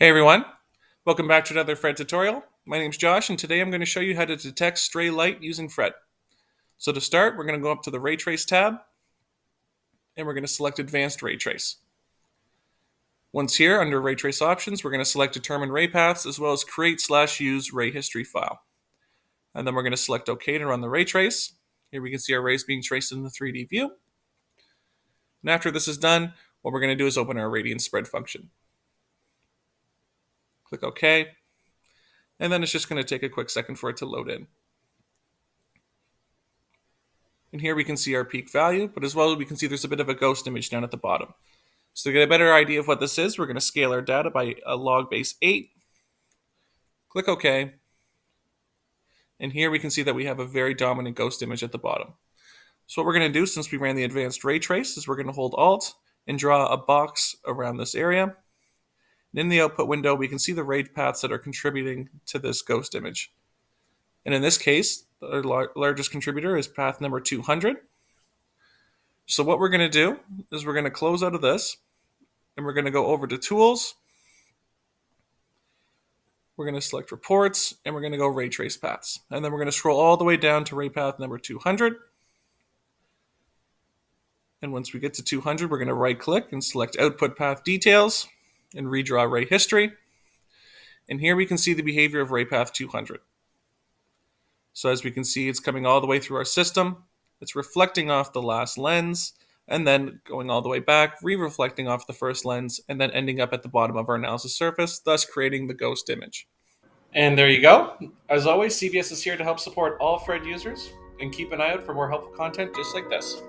Hey everyone, welcome back to another Fred tutorial. My name's Josh and today I'm going to show you how to detect stray light using Fred. So to start, we're going to go up to the Raytrace tab and we're going to select Advanced Raytrace. Once here, under Raytrace options, we're going to select Determine Ray Paths as well as Create/Use Ray History File. And then we're going to select OK to run the ray trace. Here we can see our rays being traced in the 3D view. And after this is done, what we're going to do is open our Irradiance Spread Function. Click OK. And then it's just going to take a quick second for it to load in. And here we can see our peak value, but as well we can see there's a bit of a ghost image down at the bottom. So to get a better idea of what this is, we're going to scale our data by a log base 8. Click OK. And here we can see that we have a very dominant ghost image at the bottom. So what we're going to do, since we ran the advanced ray trace, is we're going to hold Alt and draw a box around this area. And in the output window, we can see the ray paths that are contributing to this ghost image. And in this case, the largest contributor is path number 200. So what we're going to do is we're going to close out of this and we're going to go over to Tools. We're going to select Reports and we're going to go Ray Trace Paths. And then we're going to scroll all the way down to ray path number 200. And once we get to 200, we're going to right click and select Output Path Details and redraw ray history. And here we can see the behavior of ray path 200. So as we can see, it's coming all the way through our system. It's reflecting off the last lens and then going all the way back, re-reflecting off the first lens, and then ending up at the bottom of our analysis surface, thus creating the ghost image. And there you go. As always, CBS is here to help support all Fred users, and keep an eye out for more helpful content just like this.